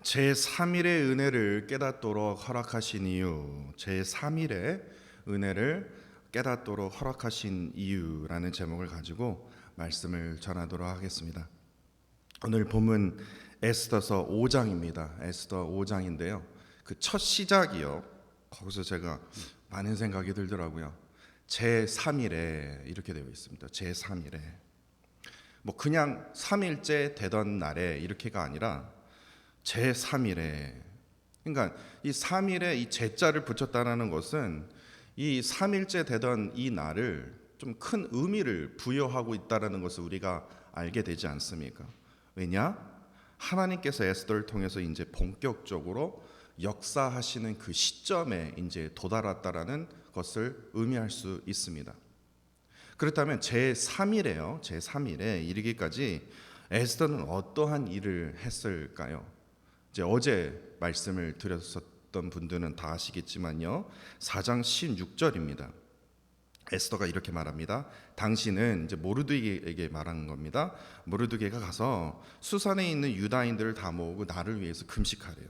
제3일의 은혜를 깨닫도록 허락하신 이유, 제3일의 은혜를 깨닫도록 허락하신 이유라는 제목을 가지고 말씀을 전하도록 하겠습니다. 오늘 본문 에스더서 5장입니다. 에스더 5장인데요. 그 첫 시작이요. 거기서 제가 많은 생각이 들더라고요. 제3일에 이렇게 되어 있습니다. 제3일에. 뭐 그냥 3일째 되던 날에 이렇게가 아니라 제3일에, 그러니까 이 3일에 이 제자를 붙였다는 것은 이 3일째 되던 이 날을 좀 큰 의미를 부여하고 있다는 것을 우리가 알게 되지 않습니까? 왜냐? 하나님께서 에스더를 통해서 이제 본격적으로 역사하시는 그 시점에 이제 도달했다라는 것을 의미할 수 있습니다. 그렇다면 제3일에요. 제3일에 이르기까지 에스더는 어떠한 일을 했을까요? 이제 어제 말씀을 드렸었던 분들은 다 아시겠지만요. 4장 16절입니다. 에스더가 이렇게 말합니다. 당신은 이제 모르드게에게 말하는 겁니다. 모르드게가 가서 수산에 있는 유다인들을 다 모으고 나를 위해서 금식하래요.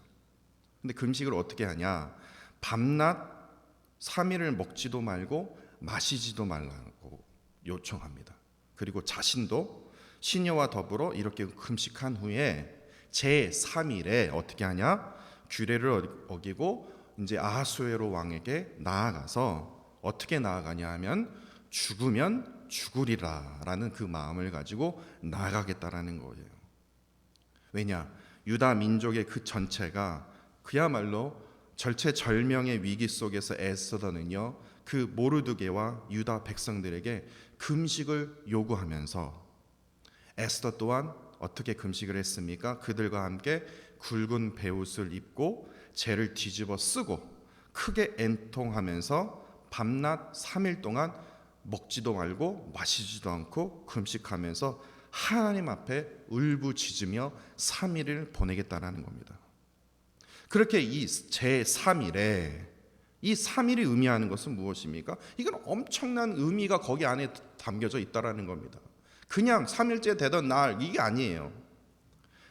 근데 금식을 어떻게 하냐? 밤낮 3일을 먹지도 말고 마시지도 말라고 요청합니다. 그리고 자신도 시녀와 더불어 이렇게 금식한 후에 제3일에 어떻게 하냐? 규례를 어기고 이제 아하수에로 왕에게 나아가서 어떻게 나아가냐 하면 죽으면 죽으리라라는 그 마음을 가지고 나아가겠다라는 거예요. 왜냐? 유다 민족의 그 전체가 그야말로 절체절명의 위기 속에서 에스더는요, 그 모르드게와 유다 백성들에게 금식을 요구하면서 에스더 또한 어떻게 금식을 했습니까? 그들과 함께 굵은 베옷을 입고 재를 뒤집어 쓰고 크게 애통하면서 밤낮 3일 동안 먹지도 말고 마시지도 않고 금식하면서 하나님 앞에 울부짖으며 3일을 보내겠다라는 겁니다. 그렇게 이 제3일에 이 3일이 의미하는 것은 무엇입니까? 이건 엄청난 의미가 거기 안에 담겨져 있다라는 겁니다. 그냥 3일째 되던 날 이게 아니에요.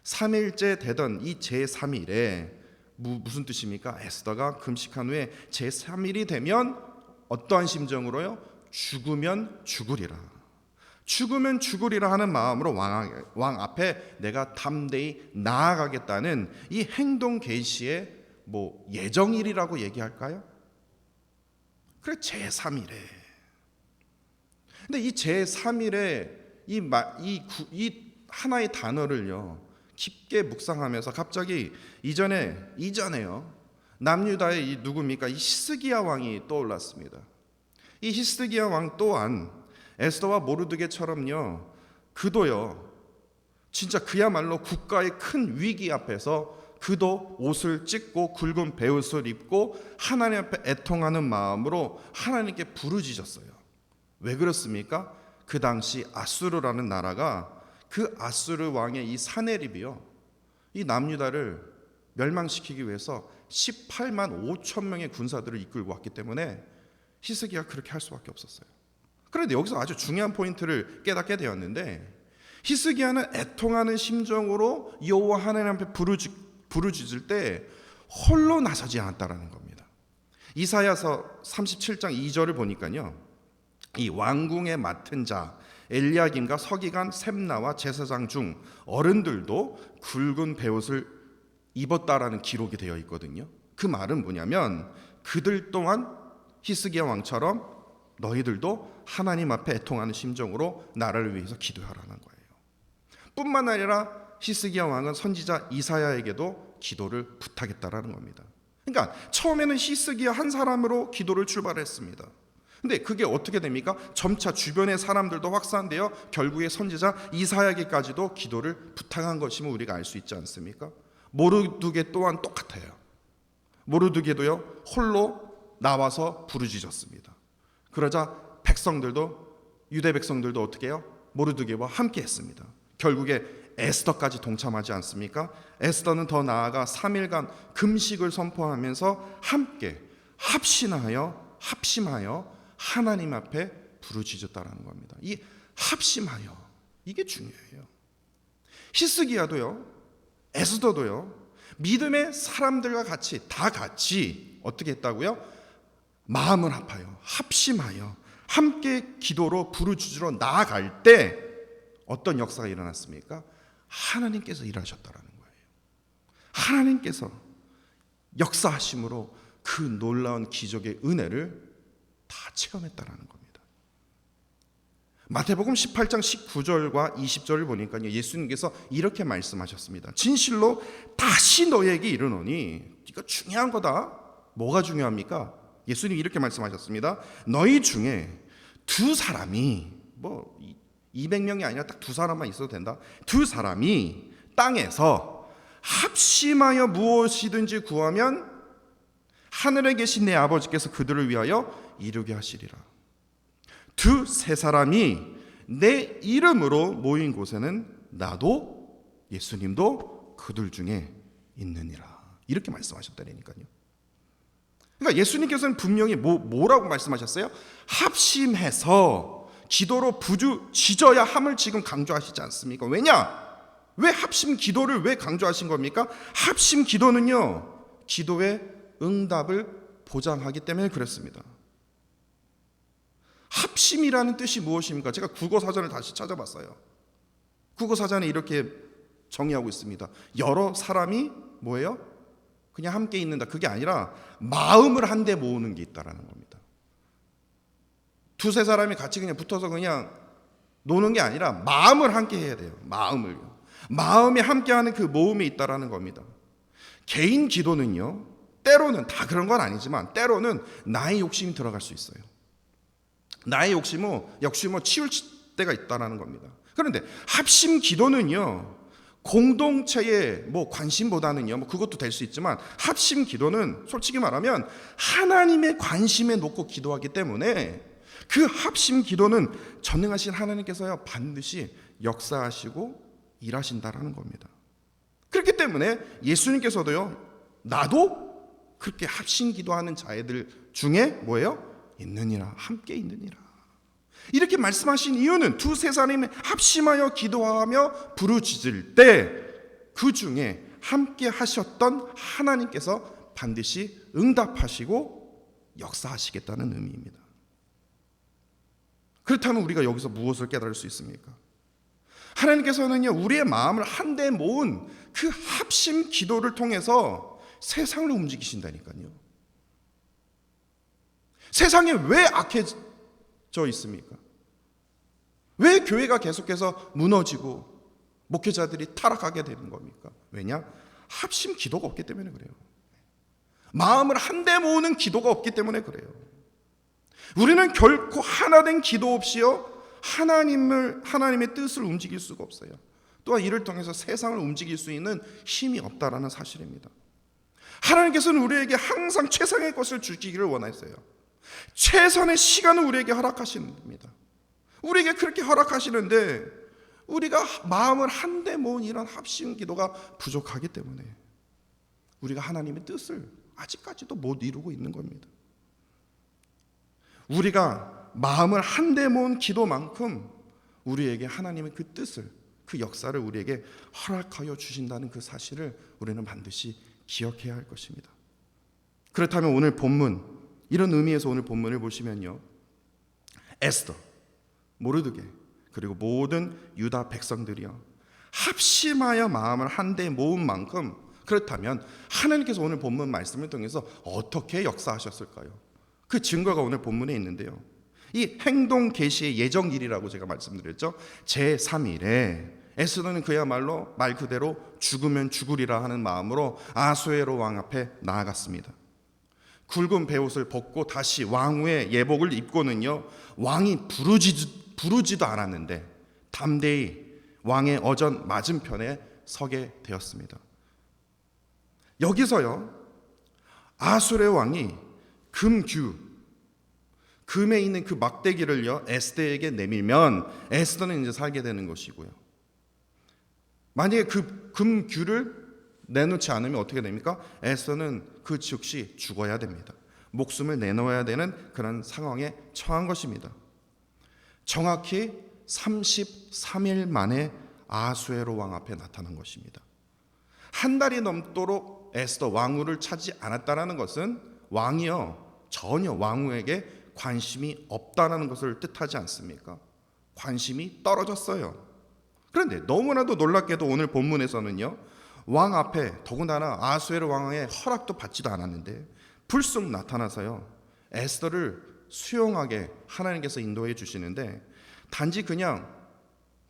3일째 되던 이 제3일에 무슨 뜻입니까? 에스더가 금식한 후에 제3일이 되면 어떠한 심정으로요? 죽으면 죽으리라. 죽으면 죽으리라 하는 마음으로 왕 앞에 내가 담대히 나아가겠다는 이 행동 계시의 뭐 예정일이라고 얘기할까요? 그래 제3일에. 근데 이 제3일에 이 하나의 단어를요 깊게 묵상하면서 갑자기 이전에요 남유다의 이 누굽니까? 이 히스기야 왕이 떠올랐습니다. 이 히스기야 왕 또한 에스더와 모르드게처럼요 그도요 진짜 그야말로 국가의 큰 위기 앞에서 그도 옷을 찢고 굵은 베옷을 입고 하나님 앞에 애통하는 마음으로 하나님께 부르짖었어요. 왜 그렇습니까? 그 당시 아수르라는 나라가 그 아수르 왕의 이 사네립이요 이 남유다를 멸망시키기 위해서 18만 5천 명의 군사들을 이끌고 왔기 때문에 히스기야가 그렇게 할 수밖에 없었어요. 그런데 여기서 아주 중요한 포인트를 깨닫게 되었는데 히스기야는 애통하는 심정으로 여호와 하나님 앞에 부르짖을 때 홀로 나서지 않았다라는 겁니다. 이사야서 37장 2절을 보니까요 이 왕궁에 맡은 자 엘리야김과 서기관 셈나와 제사장 중 어른들도 굵은 베옷을 입었다라는 기록이 되어 있거든요. 그 말은 뭐냐면 그들 또한 히스기야 왕처럼 너희들도 하나님 앞에 애통하는 심정으로 나라를 위해서 기도하라는 거예요. 뿐만 아니라 히스기야 왕은 선지자 이사야에게도 기도를 부탁했다라는 겁니다. 그러니까 처음에는 히스기야 한 사람으로 기도를 출발했습니다. 근데 그게 어떻게 됩니까? 점차 주변의 사람들도 확산되어 결국에 선지자 이사야에게까지도 기도를 부탁한 것임을 우리가 알 수 있지 않습니까? 모르드게 또한 똑같아요. 모르드게도요 홀로 나와서 부르짖었습니다. 그러자 유대 백성들도 어떻게 해요? 모르드게와 함께 했습니다. 결국에 에스더까지 동참하지 않습니까? 에스더는 더 나아가 3일간 금식을 선포하면서 함께 합심하여 하나님 앞에 부르짖었다라는 겁니다. 이 합심하여 이게 중요해요. 히스기야도요, 에스더도요, 믿음의 사람들과 같이 다 같이 어떻게 했다고요? 마음을 합하여 합심하여 함께 기도로 부르짖으러 나아갈 때 어떤 역사가 일어났습니까? 하나님께서 일하셨다라는 거예요. 하나님께서 역사하심으로 그 놀라운 기적의 은혜를 다 체험했다라는 겁니다. 마태복음 18장 19절과 20절을 보니까 예수님께서 이렇게 말씀하셨습니다. 진실로 다시 너에게 이르노니, 이거 중요한 거다. 뭐가 중요합니까? 예수님이 이렇게 말씀하셨습니다. 너희 중에 두 사람이, 200명이 아니라 딱 두 사람만 있어도 된다. 두 사람이 땅에서 합심하여 무엇이든지 구하면 하늘에 계신 내 아버지께서 그들을 위하여 이루게 하시리라. 두세 사람이 내 이름으로 모인 곳에는 나도, 예수님도 그들 중에 있느니라. 이렇게 말씀하셨다니까요. 그러니까 예수님께서는 분명히 뭐라고 말씀하셨어요? 합심해서 기도로 부르짖어야 함을 지금 강조하시지 않습니까? 왜냐? 왜 합심 기도를 왜 강조하신 겁니까? 합심 기도는요, 기도의 응답을 보장하기 때문에 그렇습니다. 합심이라는 뜻이 무엇입니까? 제가 국어사전을 다시 찾아봤어요. 국어사전에 이렇게 정의하고 있습니다. 여러 사람이 뭐예요? 그냥 함께 있는다. 그게 아니라 마음을 한데 모으는 게 있다라는 겁니다. 두세 사람이 같이 그냥 붙어서 그냥 노는 게 아니라 마음을 함께 해야 돼요. 마음을요. 마음이 함께하는 그 모음이 있다라는 겁니다. 개인 기도는요, 때로는, 다 그런 건 아니지만 때로는 나의 욕심이 들어갈 수 있어요. 나의 욕심은 치울 때가 있다라는 겁니다. 그런데 합심 기도는요, 공동체의 관심보다는요, 그것도 될 수 있지만 합심 기도는 솔직히 말하면 하나님의 관심에 놓고 기도하기 때문에 그 합심 기도는 전능하신 하나님께서야 반드시 역사하시고 일하신다라는 겁니다. 그렇기 때문에 예수님께서도요, 나도 그렇게 합심 기도하는 자애들 중에 뭐예요? 있느니라, 함께 있느니라. 이렇게 말씀하신 이유는 두세 사람이 합심하여 기도하며 부르짖을 때 그 중에 함께 하셨던 하나님께서 반드시 응답하시고 역사하시겠다는 의미입니다. 그렇다면 우리가 여기서 무엇을 깨달을 수 있습니까? 하나님께서는요, 우리의 마음을 한데 모은 그 합심 기도를 통해서 세상을 움직이신다니까요. 세상이 왜 악해져 있습니까? 왜 교회가 계속해서 무너지고 목회자들이 타락하게 되는 겁니까? 왜냐? 합심 기도가 없기 때문에 그래요. 마음을 한데 모으는 기도가 없기 때문에 그래요. 우리는 결코 하나된 기도 없이요, 하나님의 뜻을 움직일 수가 없어요. 또한 이를 통해서 세상을 움직일 수 있는 힘이 없다라는 사실입니다. 하나님께서는 우리에게 항상 최상의 것을 주시기를 원하세요. 최선의 시간을 우리에게 허락하시는 겁니다. 우리에게 그렇게 허락하시는데 우리가 마음을 한데 모은 이런 합심 기도가 부족하기 때문에 우리가 하나님의 뜻을 아직까지도 못 이루고 있는 겁니다. 우리가 마음을 한데 모은 기도만큼 우리에게 하나님의 그 뜻을, 그 역사를 우리에게 허락하여 주신다는 그 사실을 우리는 반드시 기억해야 할 것입니다. 그렇다면 오늘 본문, 이런 의미에서 오늘 본문을 보시면요, 에스더, 모르드게, 그리고 모든 유다 백성들이요, 합심하여 마음을 한데 모은 만큼, 그렇다면 하나님께서 오늘 본문 말씀을 통해서 어떻게 역사하셨을까요? 그 증거가 오늘 본문에 있는데요, 이 행동 계시의 예정일이라고 제가 말씀드렸죠. 제3일에 에스더는 그야말로 말 그대로 죽으면 죽으리라 하는 마음으로 아수에로 왕 앞에 나아갔습니다. 굵은 베옷을 벗고 다시 왕후의 예복을 입고는요, 왕이 부르지도 않았는데 담대히 왕의 어전 맞은편에 서게 되었습니다. 여기서요, 아수르의 왕이 금에 있는 그 막대기를요, 에스더에게 내밀면 에스더는 이제 살게 되는 것이고요, 만약에 그 금규를 내놓지 않으면 어떻게 됩니까? 에스더는 그 즉시 죽어야 됩니다. 목숨을 내놓아야 되는 그런 상황에 처한 것입니다. 정확히 33일 만에 아수에로 왕 앞에 나타난 것입니다. 한 달이 넘도록 에스더 왕후를 찾지 않았다는 것은 왕이요 전혀 왕후에게 관심이 없다는 것을 뜻하지 않습니까? 관심이 떨어졌어요. 그런데 너무나도 놀랍게도 오늘 본문에서는요, 왕 앞에 더군다나 아수에르 왕의 허락도 받지도 않았는데 불쑥 나타나서요, 에스더를 수용하게 하나님께서 인도해 주시는데, 단지 그냥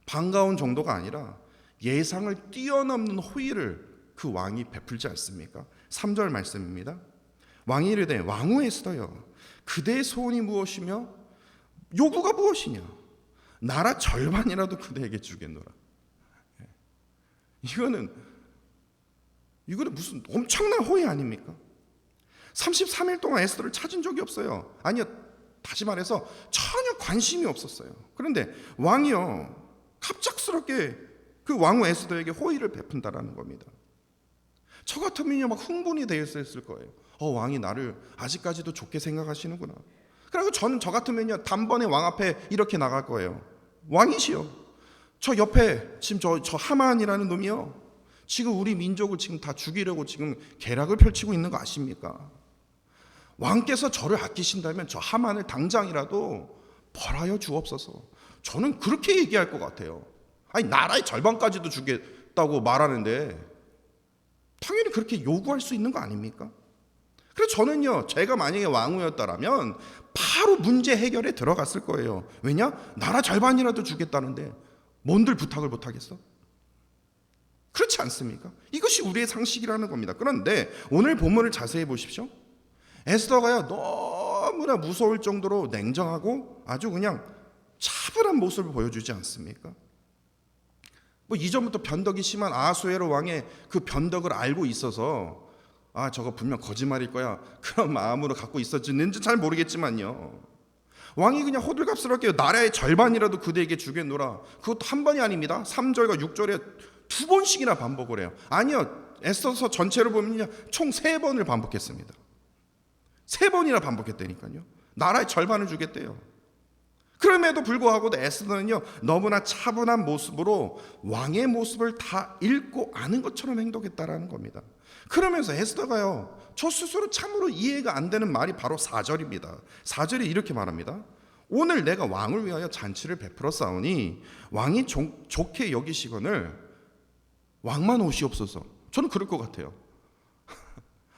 반가운 정도가 아니라 예상을 뛰어넘는 호의를 그 왕이 베풀지 않습니까? 3절 말씀입니다. 왕이 이르되 왕후 에스더여, 그대의 소원이 무엇이며 요구가 무엇이냐? 나라 절반이라도 그대에게 주겠노라. 이거는 무슨 엄청난 호의 아닙니까? 33일 동안 에스더를 찾은 적이 없어요. 아니요, 다시 말해서 전혀 관심이 없었어요. 그런데 왕이요 갑작스럽게 그 왕후 에스더에게 호의를 베푼다라는 겁니다. 저 같으면요 막 흥분이 되었을 거예요. 왕이 나를 아직까지도 좋게 생각하시는구나. 그리고 저는 저 같으면요 단번에 왕 앞에 이렇게 나갈 거예요. 왕이시여, 저 옆에 지금 저 하만이라는 놈이요, 지금 우리 민족을 지금 다 죽이려고 지금 계략을 펼치고 있는 거 아십니까? 왕께서 저를 아끼신다면 저 하만을 당장이라도 벌하여 주옵소서. 저는 그렇게 얘기할 것 같아요. 아니, 나라의 절반까지도 주겠다고 말하는데 당연히 그렇게 요구할 수 있는 거 아닙니까? 그래서 저는요, 제가 만약에 왕후였다라면 바로 문제 해결에 들어갔을 거예요. 왜냐? 나라 절반이라도 주겠다는데 뭔들 부탁을 못하겠어? 그렇지 않습니까? 이것이 우리의 상식이라는 겁니다. 그런데 오늘 본문을 자세히 보십시오. 에스더가요 너무나 무서울 정도로 냉정하고 아주 그냥 차분한 모습을 보여주지 않습니까? 뭐 이전부터 변덕이 심한 아수에로 왕의 그 변덕을 알고 있어서 저거 분명 거짓말일 거야, 그런 마음으로 갖고 있었는지 잘 모르겠지만요, 왕이 그냥 호들갑스럽게 나라의 절반이라도 그대에게 주겠노라, 그것도 한 번이 아닙니다. 3절과 6절에 두 번씩이나 반복을 해요. 아니요, 에스더서 전체를 보면요 총 3번을 반복했습니다. 3번이나 반복했다니까요. 나라의 절반을 주겠대요. 그럼에도 불구하고 에스더는요 너무나 차분한 모습으로 왕의 모습을 다 읽고 아는 것처럼 행동했다라는 겁니다. 그러면서 에스더가요 저 스스로 참으로 이해가 안 되는 말이 바로 4절입니다. 4절이 이렇게 말합니다. 오늘 내가 왕을 위하여 잔치를 베풀어 싸우니 왕이 좋게 여기시거늘 왕만 오시옵소서. 저는 그럴 것 같아요.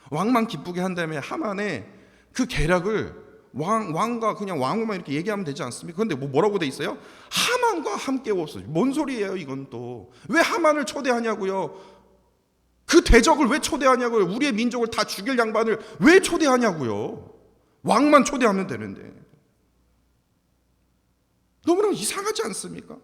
왕만 기쁘게 한다음에 하만의 그 계략을 왕과 그냥 왕후만 이렇게 얘기하면 되지 않습니까? 그런데 뭐라고 돼 있어요? 하만과 함께 오소서. 뭔 소리예요 이건 또? 왜 하만을 초대하냐고요? 그 대적을 왜 초대하냐고요? 우리의 민족을 다 죽일 양반을 왜 초대하냐고요? 왕만 초대하면 되는데. 너무나 이상하지 않습니까?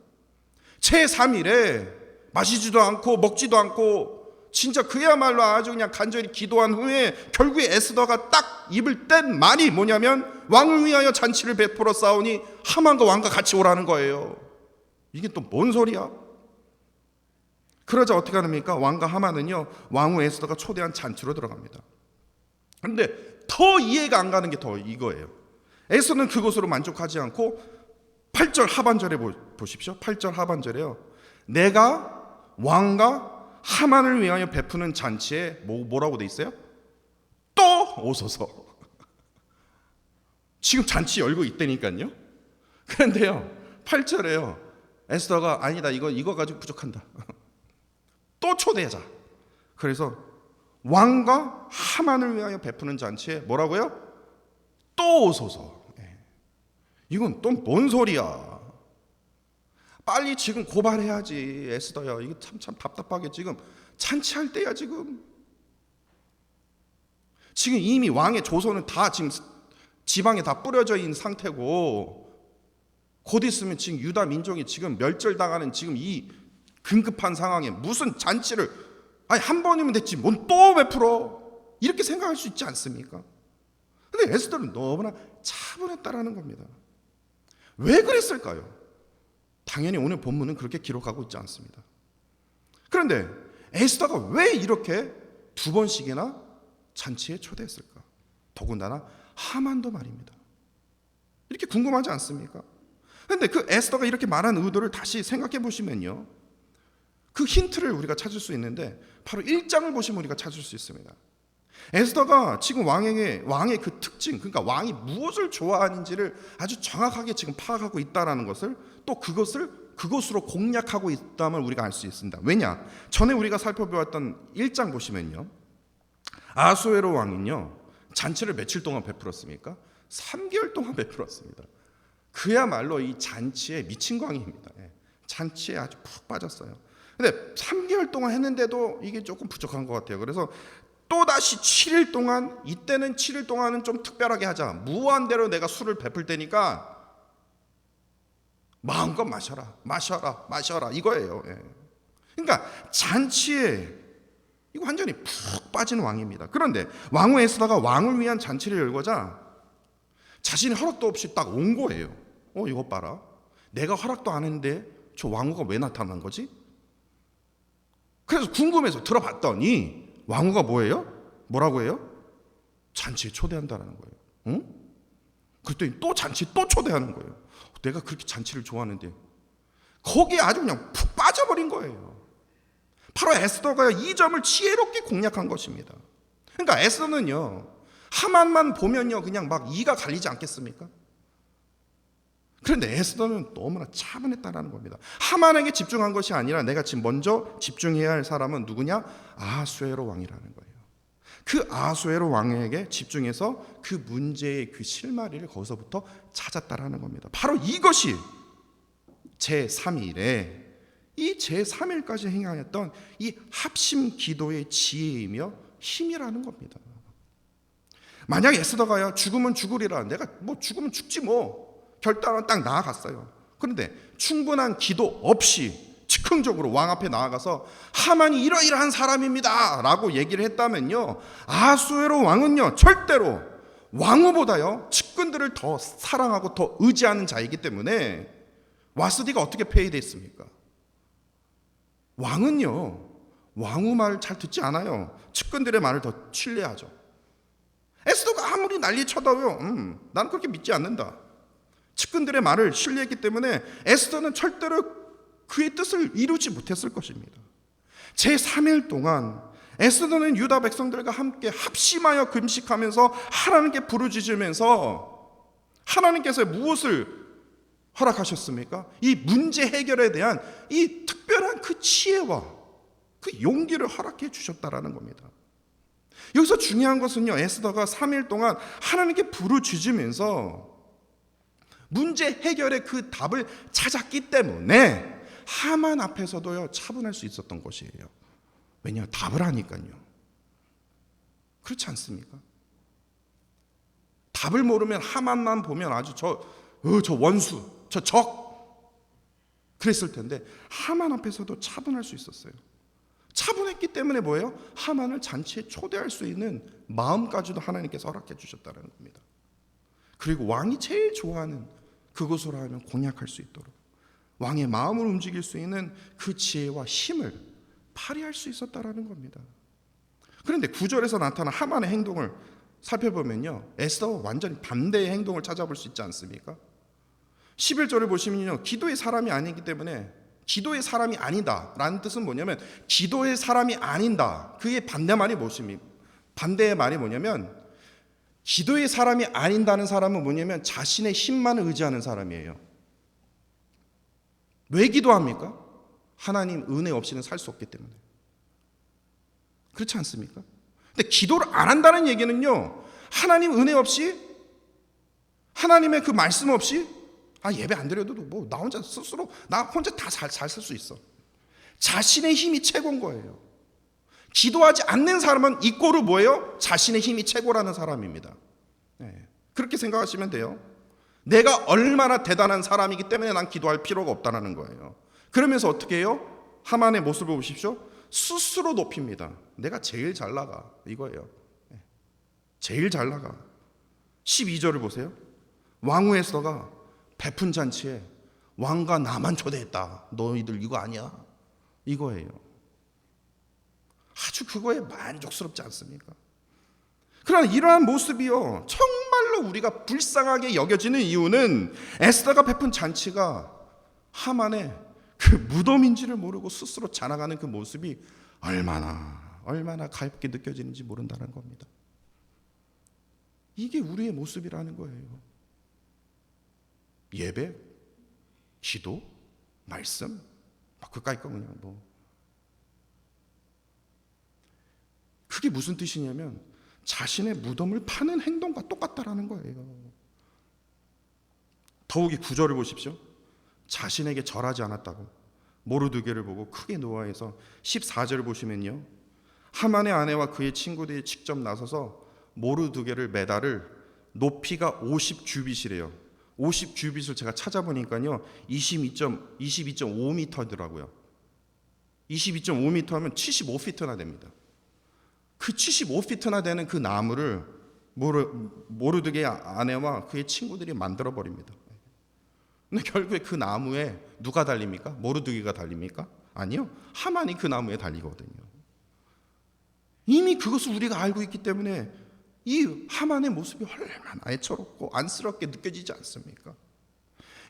제3일에 마시지도 않고 먹지도 않고 진짜 그야말로 아주 그냥 간절히 기도한 후에 결국에 에스더가 딱 입을 뗀 말이 뭐냐면 왕을 위하여 잔치를 베풀어 싸우니 하만과 왕과 같이 오라는 거예요. 이게 또 뭔 소리야? 그러자 어떻게 합니까? 왕과 하만은요 왕후 에스더가 초대한 잔치로 들어갑니다. 그런데 더 이해가 안 가는 게 더 이거예요. 에스더는 그것으로 만족하지 않고 8절 하반절에 보십시오. 8절 하반절에요, 내가 왕과 하만을 위하여 베푸는 잔치에 뭐라고 돼 있어요? 또 오소서. 지금 잔치 열고 있다니까요. 그런데요 8절에요 에스더가 아니다, 이거 가지고 부족한다. 또 초대하자. 그래서 왕과 하만을 위하여 베푸는 잔치에 뭐라고요? 또 오소서. 이건 또 뭔 소리야? 빨리 지금 고발해야지 에스더야. 이거 참 답답하게 지금 잔치할 때야. 지금 이미 왕의 조선은 다 지금 지방에 다 뿌려져 있는 상태고, 곧 있으면 지금 유다 민족이 지금 멸절당하는 지금 이 긴급한 상황에 무슨 잔치를, 아니 한 번이면 됐지 뭔 또 베풀어, 이렇게 생각할 수 있지 않습니까? 근데 에스더는 너무나 차분했다라는 겁니다. 왜 그랬을까요? 당연히 오늘 본문은 그렇게 기록하고 있지 않습니다. 그런데 에스더가 왜 이렇게 2번씩이나 잔치에 초대했을까? 더군다나 하만도 말입니다. 이렇게 궁금하지 않습니까? 그런데 그 에스더가 이렇게 말한 의도를 다시 생각해 보시면요, 그 힌트를 우리가 찾을 수 있는데 바로 1장을 보시면 우리가 찾을 수 있습니다. 에스더가 지금 왕의 그 특징, 그러니까 왕이 무엇을 좋아하는지를 아주 정확하게 지금 파악하고 있다는 것을, 또 그것으로 공략하고 있다면 우리가 알 수 있습니다. 왜냐? 전에 우리가 살펴보았던 1장 보시면요, 아수에로 왕은요 잔치를 며칠 동안 베풀었습니까? 3개월 동안 베풀었습니다. 그야말로 이 잔치에 미친 광입니다. 잔치에 아주 푹 빠졌어요. 근데 3개월 동안 했는데도 이게 조금 부족한 것 같아요. 그래서 또다시 7일 동안, 이때는 7일 동안은 좀 특별하게 하자, 무한대로 내가 술을 베풀 테니까 마음껏 마셔라 이거예요. 그러니까 잔치에 이거 완전히 푹 빠진 왕입니다. 그런데 왕후 에스더가 왕을 위한 잔치를 열고자 자신이 허락도 없이 딱 온 거예요. 이것 봐라, 내가 허락도 안 했는데 저 왕후가 왜 나타난 거지? 그래서 궁금해서 들어봤더니 왕후가 뭐라고 해요? 잔치에 초대한다는 거예요. 응? 그랬더니 또 잔치 또 초대하는 거예요. 내가 그렇게 잔치를 좋아하는데 거기에 아주 그냥 푹 빠져버린 거예요. 바로 에스더가 이 점을 지혜롭게 공략한 것입니다. 그러니까 에스더는요, 하만만 보면요 그냥 막 이가 갈리지 않겠습니까? 그런데 에스더는 너무나 차분했다는 겁니다. 하만에게 집중한 것이 아니라 내가 지금 먼저 집중해야 할 사람은 누구냐? 아수에로 왕이라는 거예요. 그 아수에로 왕에게 집중해서 그 문제의 그 실마리를 거기서부터 찾았다라는 겁니다. 바로 이것이 제3일에 이 제3일까지 행하였던 이 합심 기도의 지혜이며 힘이라는 겁니다. 만약 에스더가요 죽으면 죽으리라, 내가 뭐 죽으면 죽지 뭐 결단은 딱 나아갔어요. 그런데 충분한 기도 없이 즉흥적으로 왕 앞에 나아가서 하만이 이러이러한 사람입니다 라고 얘기를 했다면요, 아수에로 왕은요 절대로 왕후보다요 측근들을 더 사랑하고 더 의지하는 자이기 때문에 와스디가 어떻게 폐위됐습니까? 왕은요 왕후 말 잘 듣지 않아요. 측근들의 말을 더 신뢰하죠. 에스더가 아무리 난리 쳐도요 나는 그렇게 믿지 않는다. 측근들의 말을 신뢰했기 때문에 에스더는 절대로 그의 뜻을 이루지 못했을 것입니다. 제3일 동안 에스더는 유다 백성들과 함께 합심하여 금식하면서 하나님께 부르짖으면서 하나님께서 무엇을 허락하셨습니까? 이 문제 해결에 대한 이 특별한 그 지혜와 그 용기를 허락해 주셨다라는 겁니다. 여기서 중요한 것은요, 에스더가 3일 동안 하나님께 부르짖으면서 문제 해결의 그 답을 찾았기 때문에 하만 앞에서도요 차분할 수 있었던 것이에요. 왜냐하면 답을 하니까요. 그렇지 않습니까? 답을 모르면 하만만 보면 아주 저 원수, 저 적 그랬을 텐데 하만 앞에서도 차분할 수 있었어요. 차분했기 때문에 뭐예요? 하만을 잔치에 초대할 수 있는 마음까지도 하나님께서 허락해 주셨다는 겁니다. 그리고 왕이 제일 좋아하는 그것으로 하면 공략할 수 있도록 왕의 마음을 움직일 수 있는 그 지혜와 힘을 발휘할 수 있었다라는 겁니다. 그런데 9절에서 나타난 하만의 행동을 살펴보면요, 에스더와 완전히 반대의 행동을 찾아볼 수 있지 않습니까? 11절을 보시면요, 기도의 사람이 아니기 때문에 기도의 사람이 아니다 라는 뜻은 뭐냐면 기도의 사람이 아닌다, 그의 반대말이 무엇입니까? 반대의 말이 뭐냐면 기도의 사람이 아닌다는 사람은 뭐냐면 자신의 힘만 의지하는 사람이에요. 왜 기도합니까? 하나님 은혜 없이는 살 수 없기 때문에. 그렇지 않습니까? 근데 기도를 안 한다는 얘기는요, 하나님 은혜 없이, 하나님의 그 말씀 없이 예배 안 드려도 뭐 나 혼자 스스로 나 혼자 다 잘 살 수 있어. 자신의 힘이 최고인 거예요. 기도하지 않는 사람은 이꼬르 뭐예요? 자신의 힘이 최고라는 사람입니다. 그렇게 생각하시면 돼요. 내가 얼마나 대단한 사람이기 때문에 난 기도할 필요가 없다는 거예요. 그러면서 어떻게 해요? 하만의 모습을 보십시오. 스스로 높입니다. 내가 제일 잘 나가 이거예요. 제일 잘 나가. 12절을 보세요. 왕후 에스더가 베푼 잔치에 왕과 나만 초대했다. 너희들 이거 아니야? 이거예요. 아주 그거에 만족스럽지 않습니까? 그러나 이러한 모습이요 정말로 우리가 불쌍하게 여겨지는 이유는 에스더가 베푼 잔치가 하만의 그 그 무덤인지를 모르고 스스로 자나가는 그 모습이 얼마나 가엽게 느껴지는지 모른다는 겁니다. 이게 우리의 모습이라는 거예요. 예배, 기도, 말씀, 그까이 거 그냥 뭐. 그게 무슨 뜻이냐면 자신의 무덤을 파는 행동과 똑같다라는 거예요. 더욱이 9절을 보십시오. 자신에게 절하지 않았다고 모르드게를 보고 크게 노하해서 14절을 보시면요, 하만의 아내와 그의 친구들이 직접 나서서 모르드게를 매달을 높이가 50규빗이래요. 50규빗을 제가 찾아보니까요 22.5m더라고요. 22.5m면 75피트나 됩니다. 그 75피트나 되는 그 나무를 모르드게의 아내와 그의 친구들이 만들어 버립니다. 근데 결국에 그 나무에 누가 달립니까? 모르드게가 달립니까? 아니요, 하만이 그 나무에 달리거든요. 이미 그것을 우리가 알고 있기 때문에 이 하만의 모습이 얼마나 애처롭고 안쓰럽게 느껴지지 않습니까?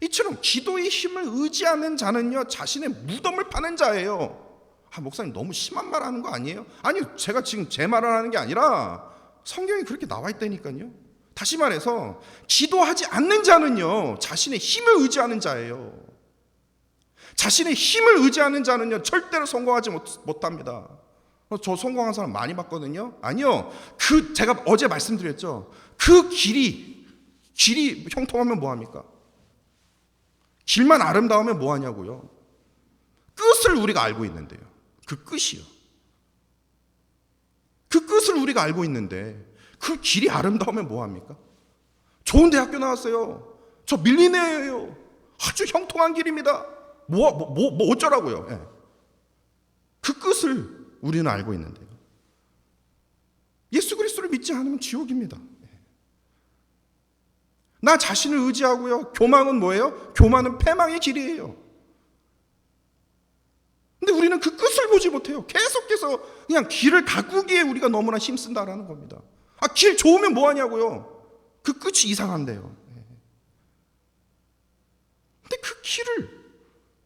이처럼 기도의 힘을 의지하는 자는요 자신의 무덤을 파는 자예요. 목사님 너무 심한 말 하는 거 아니에요? 아니요, 제가 지금 제 말을 하는 게 아니라 성경이 그렇게 나와 있다니까요. 다시 말해서 기도하지 않는 자는요 자신의 힘을 의지하는 자예요. 자신의 힘을 의지하는 자는요 절대로 성공하지 못합니다. 저 성공한 사람 많이 봤거든요. 아니요, 제가 어제 말씀드렸죠. 그 길이 형통하면 뭐합니까? 길만 아름다우면 뭐하냐고요. 끝을 우리가 알고 있는데요. 그 끝이요. 그 끝을 우리가 알고 있는데 그 길이 아름다우면 뭐합니까? 좋은 대학교 나왔어요. 저 밀리네예요. 아주 형통한 길입니다. 뭐 어쩌라고요. 예. 그 끝을 우리는 알고 있는데요. 예수 그리스도를 믿지 않으면 지옥입니다. 나 자신을 의지하고요. 교만은 뭐예요? 교만은 패망의 길이에요. 근데 우리는 그 끝을 보지 못해요. 계속해서 그냥 길을 가꾸기에 우리가 너무나 힘쓴다라는 겁니다. 길 좋으면 뭐하냐고요. 그 끝이 이상한데요. 근데 그 길을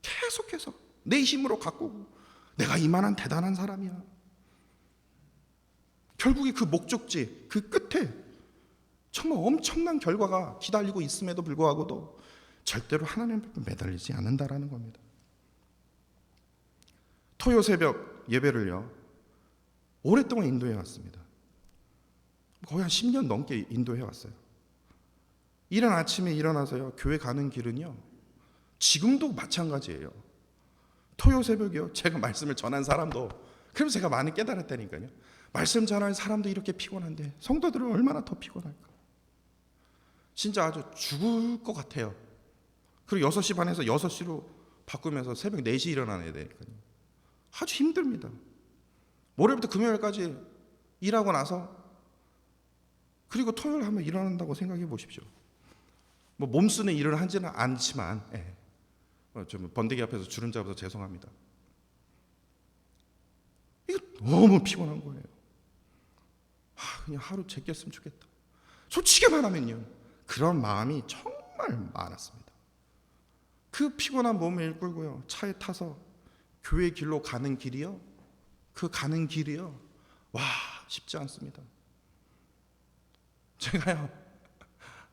계속해서 내 힘으로 가꾸고 내가 이만한 대단한 사람이야. 결국에 그 목적지, 그 끝에 정말 엄청난 결과가 기다리고 있음에도 불구하고도 절대로 하나님 앞에 매달리지 않는다라는 겁니다. 토요 새벽 예배를요 오랫동안 인도해 왔습니다. 거의 한 10년 넘게 인도해 왔어요. 이른 아침에 일어나서요 교회 가는 길은요 지금도 마찬가지예요. 토요 새벽이요 제가 말씀을 전한 사람도, 그래서 제가 많이 깨달았다니까요. 말씀 전하는 사람도 이렇게 피곤한데 성도들은 얼마나 더 피곤할까. 진짜 아주 죽을 것 같아요. 그리고 6시 반에서 6시로 바꾸면서 새벽 4시 일어나야 되니까요. 아주 힘듭니다. 월요일부터 금요일까지 일하고 나서 그리고 토요일 하면 일어난다고 생각해 보십시오. 뭐 몸 쓰는 일을 하지는 않지만 좀 번데기 앞에서 주름 잡아서 죄송합니다. 이거 너무 피곤한 거예요. 그냥 하루 제꼈으면 좋겠다. 솔직히 말하면요 그런 마음이 정말 많았습니다. 그 피곤한 몸을 이끌고요 차에 타서 교회 길로 가는 길이요, 그 가는 길이요 쉽지 않습니다. 제가요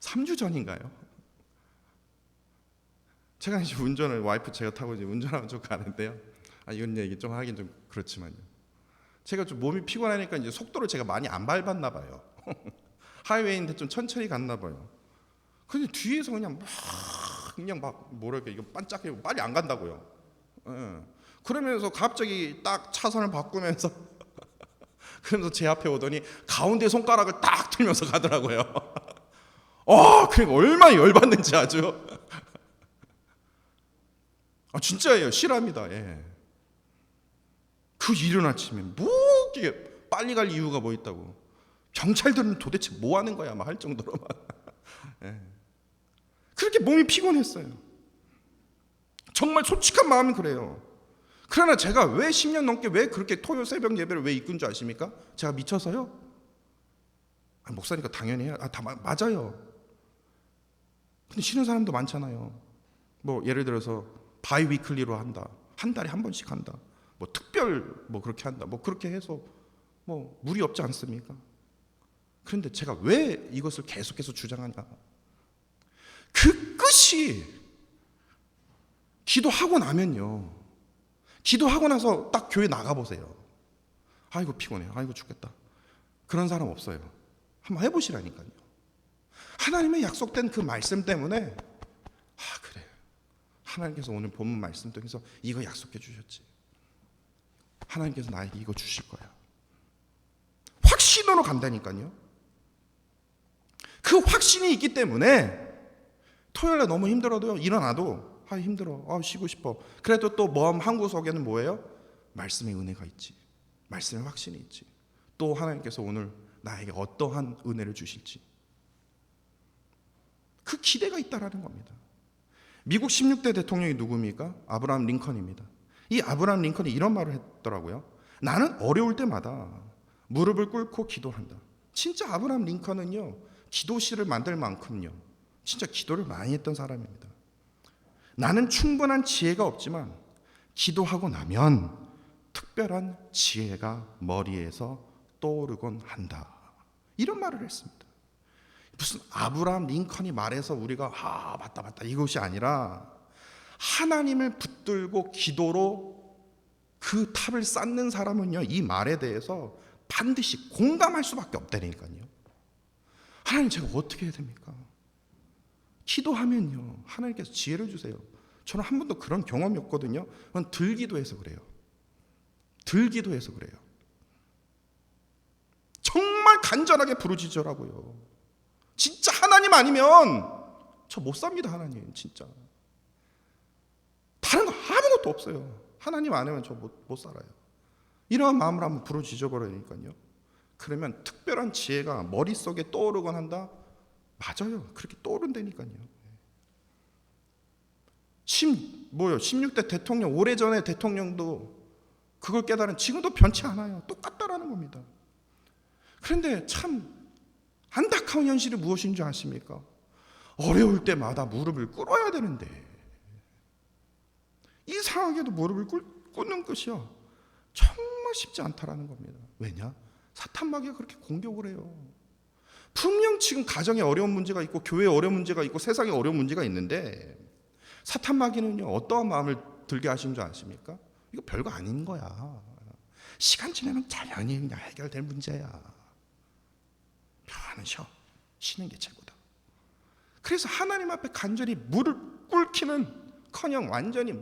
3주 전인가요 제가 이제 운전을 와이프 제가 타고 이제 운전하고 좀 가는데요. 이런 얘기 좀 하긴 좀 그렇지만요. 제가 좀 몸이 피곤하니까 이제 속도를 제가 많이 안 밟았나 봐요. 하이웨이인데 좀 천천히 갔나 봐요. 근데 뒤에서 그냥 뭐랄까 이거 반짝해고 빨리 안 간다고요. 그러면서 갑자기 딱 차선을 바꾸면서 그러면서 제 앞에 오더니 가운데 손가락을 딱 들면서 가더라고요. 그러니까 얼마나 열받는지 아주. 진짜예요. 실합니다. 그 이른 아침에 이게 빨리 갈 이유가 뭐 있다고. 경찰들은 도대체 뭐 하는 거야 할 정도로만. 그렇게 몸이 피곤했어요. 정말 솔직한 마음이 그래요. 그러나 제가 왜 10년 넘게 왜 그렇게 토요 새벽 예배를 왜 이끈 줄 아십니까? 제가 미쳐서요? 목사니까 당연히 해요. 맞아요. 근데 싫은 사람도 많잖아요. 뭐 예를 들어서 바이위클리로 한다. 한 달에 한 번씩 한다. 뭐 특별 뭐 그렇게 한다. 뭐 그렇게 해서 뭐 무리 없지 않습니까? 그런데 제가 왜 이것을 계속해서 주장하냐? 그 끝이 기도하고 나면요. 기도하고 나서 딱 교회 나가보세요. 아이고 피곤해. 아이고 죽겠다. 그런 사람 없어요. 한번 해보시라니까요. 하나님의 약속된 그 말씀 때문에 그래. 하나님께서 오늘 본문 말씀 통해서 이거 약속해 주셨지. 하나님께서 나에게 이거 주실 거야. 확신으로 간다니까요. 그 확신이 있기 때문에 토요일에 너무 힘들어도요. 일어나도 힘들어. 쉬고 싶어. 그래도 또 마음 한구석에는 뭐예요? 말씀의 은혜가 있지. 말씀의 확신이 있지. 또 하나님께서 오늘 나에게 어떠한 은혜를 주실지. 그 기대가 있다라는 겁니다. 미국 16대 대통령이 누굽니까? 아브라함 링컨입니다. 이 아브라함 링컨이 이런 말을 했더라고요. 나는 어려울 때마다 무릎을 꿇고 기도한다. 진짜 아브라함 링컨은요. 기도실을 만들 만큼요. 진짜 기도를 많이 했던 사람입니다. 나는 충분한 지혜가 없지만 기도하고 나면 특별한 지혜가 머리에서 떠오르곤 한다. 이런 말을 했습니다. 무슨 아브라함 링컨이 말해서 우리가 맞다 이것이 아니라 하나님을 붙들고 기도로 그 탑을 쌓는 사람은요, 이 말에 대해서 반드시 공감할 수밖에 없다니까요. 하나님, 제가 어떻게 해야 됩니까? 기도하면요, 하나님께서 지혜를 주세요. 저는 한 번도 그런 경험이 없거든요. 그건 들기도해서 그래요. 들기도해서 그래요. 정말 간절하게 부르짖으라고요. 진짜 하나님 아니면 저 못 삽니다. 하나님 진짜 다른 거 아무것도 없어요. 하나님 아니면 저 못 살아요. 이러한 마음을 한번 부르짖어 버리니까요. 그러면 특별한 지혜가 머릿속에 떠오르곤 한다. 맞아요. 그렇게 떠오른다니까요. 16대 대통령, 오래전에 대통령도 그걸 깨달은 지금도 변치 않아요. 똑같다라는 겁니다. 그런데 참 안타까운 현실이 무엇인 줄 아십니까? 어려울 때마다 무릎을 꿇어야 되는데 이상하게도 무릎을 꿇는 것이요, 정말 쉽지 않다라는 겁니다. 왜냐? 사탄 마귀가 그렇게 공격을 해요. 분명 지금 가정에 어려운 문제가 있고 교회에 어려운 문제가 있고 세상에 어려운 문제가 있는데 사탄 마귀는요, 어떠한 마음을 들게 하시는 줄 아십니까? 이거 별거 아닌 거야. 시간 지나면 자연히 그냥 해결될 문제야. 편히 쉬는 게 최고다. 그래서 하나님 앞에 간절히 무릎 꿇기는커녕 완전히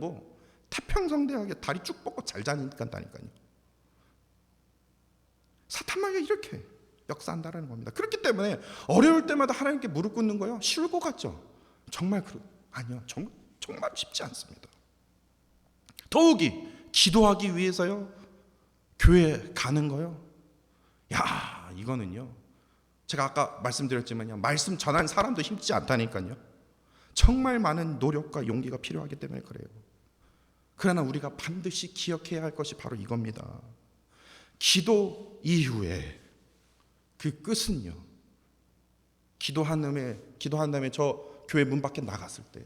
태평성대하게 다리 쭉 뻗고 잘 자니까요. 사탄 마귀가 이렇게 역사한다라는 겁니다. 그렇기 때문에 어려울 때마다 하나님께 무릎 꿇는 거요, 쉬울 것 같죠? 정말 아니요, 정말 쉽지 않습니다. 더욱이 기도하기 위해서요, 교회 가는 거요, 이거는요, 제가 아까 말씀드렸지만요, 말씀 전하는 사람도 힘들지 않다니까요. 정말 많은 노력과 용기가 필요하기 때문에 그래요. 그러나 우리가 반드시 기억해야 할 것이 바로 이겁니다. 기도 이후에 그 끝은요, 기도한 다음에 저 교회 문 밖에 나갔을 때요,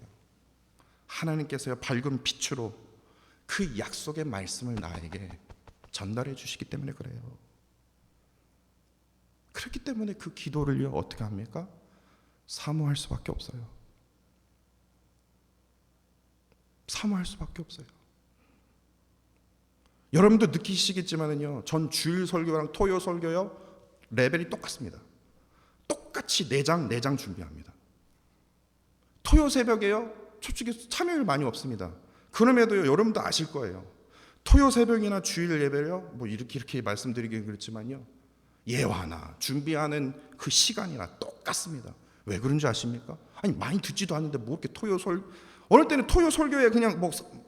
하나님께서요, 밝은 빛으로 그 약속의 말씀을 나에게 전달해 주시기 때문에 그래요. 그렇기 때문에 그 기도를요, 어떻게 합니까? 사모할 수밖에 없어요. 사모할 수밖에 없어요. 여러분도 느끼시겠지만은요, 전 주일 설교랑 토요 설교요, 레벨이 똑같습니다. 똑같이 4장 준비합니다. 토요 새벽에요, 솔직히 참여율 많이 없습니다. 그럼에도요, 여러분도 아실 거예요. 토요 새벽이나 주일 예배요, 이렇게 말씀드리긴 그렇지만요, 예화나 준비하는 그 시간이나 똑같습니다. 왜 그런지 아십니까? 아니, 많이 듣지도 않는데 이렇게 어느 때는 토요 설교에 그냥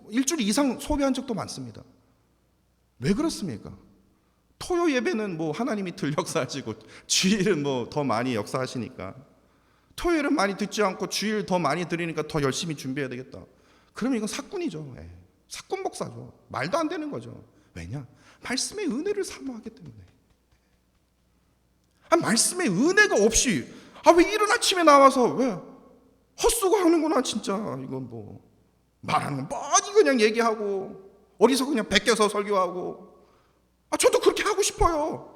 일주일 이상 소비한 적도 많습니다. 왜 그렇습니까? 토요 예배는 하나님이 덜 역사하시고 주일은 더 많이 역사하시니까, 토요일은 많이 듣지 않고 주일 더 많이 드리니까 더 열심히 준비해야 되겠다. 그러면 이건 사꾼이죠. 사꾼 목사죠. 말도 안 되는 거죠. 왜냐? 말씀의 은혜를 사모하기 때문에. 말씀의 은혜가 없이 왜 이른 아침에 나와서 왜 헛수고 하는구나 진짜. 이건 말하는 거 뻔히 그냥 얘기하고 어디서 그냥 베껴서 설교하고 저도 그렇게 하고 싶어요.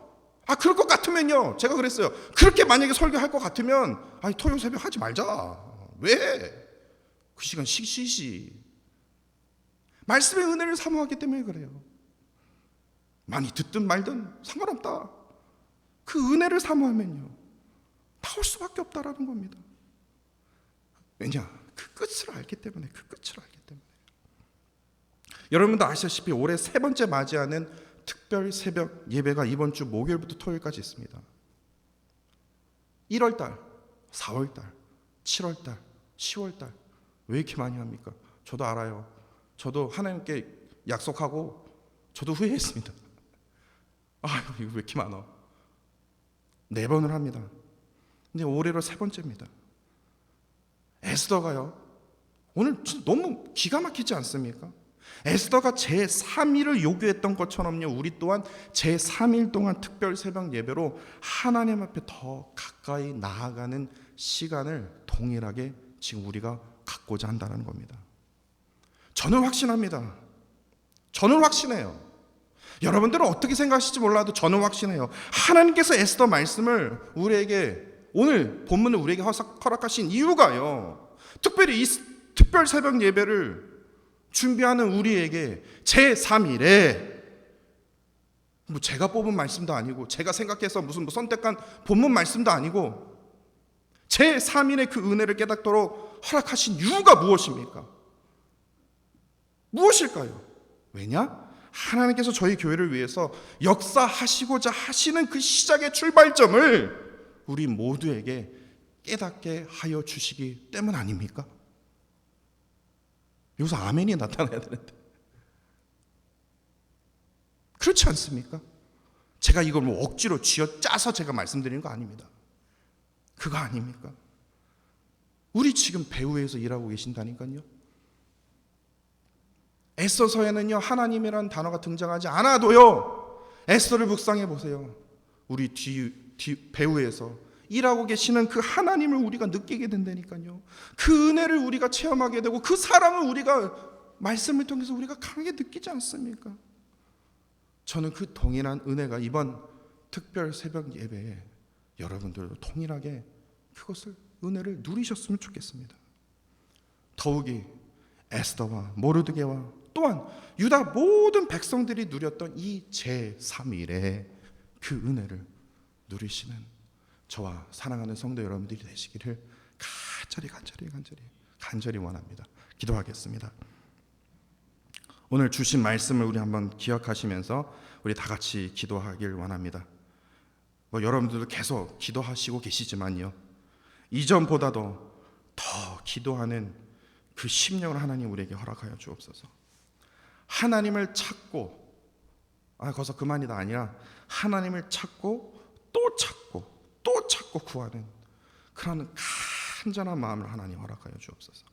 그럴 것 같으면요. 제가 그랬어요. 그렇게 만약에 설교할 것 같으면 토요 새벽 하지 말자. 왜? 그 시간 쉬시. 말씀의 은혜를 사모하기 때문에 그래요. 많이 듣든 말든 상관없다. 그 은혜를 사모하면요. 나올 수밖에 없다라는 겁니다. 왜냐? 그 끝을 알기 때문에, 그 끝을 알기 때문에. 여러분도 아시다시피 올해 세 번째 맞이하는 특별 새벽 예배가 이번 주 목요일부터 토요일까지 있습니다. 1월달, 4월달, 7월달, 10월달 왜 이렇게 많이 합니까? 저도 알아요. 저도 하나님께 약속하고 저도 후회했습니다. 이거 왜 이렇게 많아? 4번을 합니다. 근데 올해로 세 번째입니다. 에스더가요, 오늘 진짜 너무 기가 막히지 않습니까? 에스더가 제3일을 요구했던 것처럼요, 우리 또한 제3일 동안 특별 새벽 예배로 하나님 앞에 더 가까이 나아가는 시간을 동일하게 지금 우리가 갖고자 한다는 겁니다. 저는 확신합니다. 저는 확신해요. 여러분들은 어떻게 생각하실지 몰라도 저는 확신해요. 하나님께서 에스더 말씀을 우리에게, 오늘 본문을 우리에게 허락하신 이유가요, 특별히 이 특별 새벽 예배를 준비하는 우리에게 제3일에 제가 뽑은 말씀도 아니고 제가 생각해서 무슨 선택한 본문 말씀도 아니고 제3일의 그 은혜를 깨닫도록 허락하신 이유가 무엇입니까? 무엇일까요? 왜냐? 하나님께서 저희 교회를 위해서 역사하시고자 하시는 그 시작의 출발점을 우리 모두에게 깨닫게 하여 주시기 때문 아닙니까? 여기서 아멘이 나타나야 되는데 그렇지 않습니까? 제가 이걸 억지로 쥐어짜서 제가 말씀드리는 거 아닙니다. 그거 아닙니까? 우리 지금 배후에서 일하고 계신다니까요. 에스더서에는요, 하나님이라는 단어가 등장하지 않아도요, 에스더를 묵상해 보세요. 우리 배후에서 일하고 계시는 그 하나님을 우리가 느끼게 된다니까요. 그 은혜를 우리가 체험하게 되고 그 사랑을 우리가 말씀을 통해서 우리가 강하게 느끼지 않습니까? 저는 그 동일한 은혜가 이번 특별 새벽 예배에 여러분들도 동일하게 그것을, 은혜를 누리셨으면 좋겠습니다. 더욱이 에스더와 모르드게와 또한 유다 모든 백성들이 누렸던 이 제3일에 그 은혜를 누리시는 저와 사랑하는 성도 여러분들이 되시기를 간절히 원합니다. 기도하겠습니다. 오늘 주신 말씀을 우리 한번 기억하시면서 우리 다 같이 기도하길 원합니다. 여러분들도 계속 기도하시고 계시지만요, 이전보다도 더 기도하는 그 심령을 하나님 우리에게 허락하여 주옵소서. 하나님을 찾고, 거기서 그만이다 아니라 하나님을 찾고 또 찾고 또 찾고 구하는 그런 간절한 마음을 하나님 허락하여 주옵소서.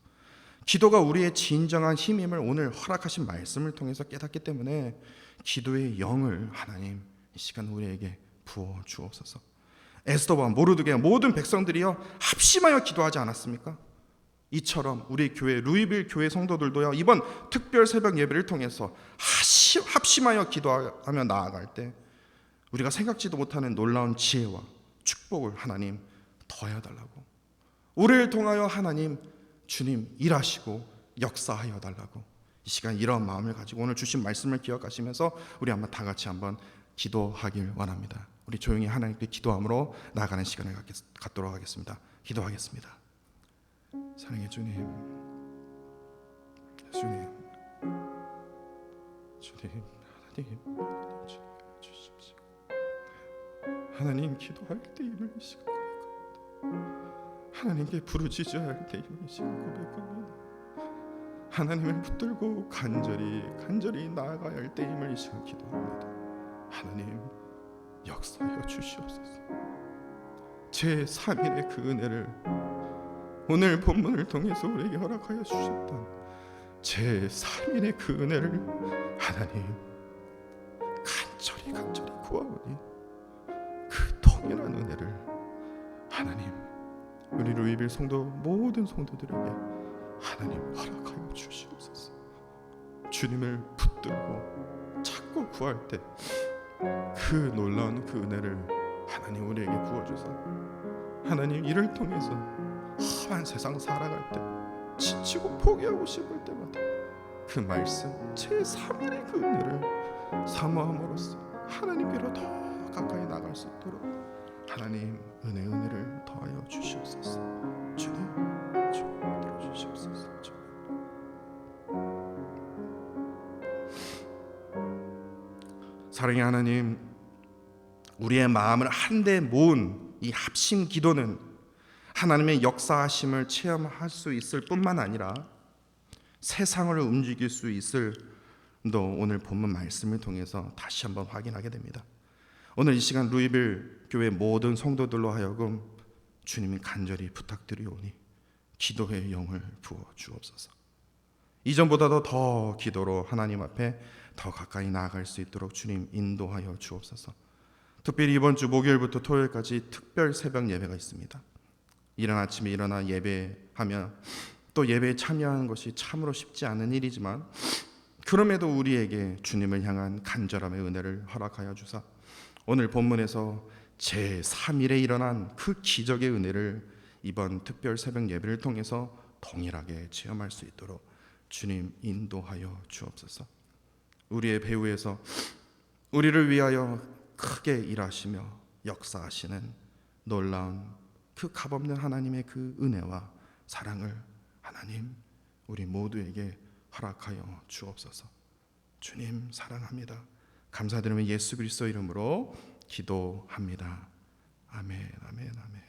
기도가 우리의 진정한 힘임을 오늘 허락하신 말씀을 통해서 깨닫기 때문에 기도의 영을 하나님 이 시간 우리에게 부어 주옵소서. 에스더와 모르드게 모든 백성들이요 합심하여 기도하지 않았습니까? 이처럼 우리 교회 루이빌 교회 성도들도요 이번 특별 새벽 예배를 통해서 합심하여 기도하며 나아갈 때 우리가 생각지도 못하는 놀라운 지혜와 축복을 하나님 더하여 달라고, 우리를 통하여 하나님 주님 일하시고 역사하여 달라고, 이 시간 이런 마음을 가지고 오늘 주신 말씀을 기억하시면서 우리 한번 다 같이 한번 기도하길 원합니다. 우리 조용히 하나님께 기도함으로 나아가는 시간을 갖도록 하겠습니다. 기도하겠습니다. 사랑의 주님, 하나님 주십시오. 하나님 기도할 때 임을 이 시간 고백합니다. 하나님께 부르짖어야 할 때 임을 이 시간 고백합니다. 하나님을 붙들고 간절히 나아가야 할 때임을 이 시간 기도합니다. 하나님 역사하여 주시옵소서. 제3일의 그 은혜를 오늘 본문을 통해서 우리에게 허락하여 주셨던 제3일의 그 은혜를 하나님 간절히 구하오니 그 동일한 은혜를 하나님 우리 루이빌 성도 모든 성도들에게 하나님 허락하여 주시옵소서. 주님을 붙들고 찾고 구할 때 그 놀라운 그 은혜를 하나님 우리에게 부어주사, 하나님 이를 통해서 험한 세상 살아갈 때 지치고 포기하고 싶을 때마다 그 말씀 제3일의 그 은혜를 사모함으로써 하나님께로 더 가까이 나갈 수 있도록 하나님 은혜를 더하여 주시옵소서. 주님 들어주시옵소서. 사랑의 하나님, 우리의 마음을 한데 모은 이 합심 기도는 하나님의 역사하심을 체험할 수 있을 뿐만 아니라 세상을 움직일 수 있을 도 오늘 본문 말씀을 통해서 다시 한번 확인하게 됩니다. 오늘 이 시간 루이빌 교회 모든 성도들로 하여금 주님이 간절히 부탁드리오니 기도의 영을 부어 주옵소서. 이전보다도 더 기도로 하나님 앞에 더 가까이 나아갈 수 있도록 주님 인도하여 주옵소서. 특별히 이번 주 목요일부터 토요일까지 특별 새벽 예배가 있습니다. 이른 아침에 일어나 예배하며 또 예배에 참여하는 것이 참으로 쉽지 않은 일이지만 그럼에도 우리에게 주님을 향한 간절함의 은혜를 허락하여 주사 오늘 본문에서 제3일에 일어난 그 기적의 은혜를 이번 특별 새벽 예배를 통해서 동일하게 체험할 수 있도록 주님 인도하여 주옵소서. 우리의 배후에서 우리를 위하여 크게 일하시며 역사하시는 놀라운 그 값없는 하나님의 그 은혜와 사랑을 하나님 우리 모두에게 허락하여 주옵소서. 주님 사랑합니다. 감사드리며 예수 그리스도 이름으로 기도합니다. 아멘, 아멘, 아멘.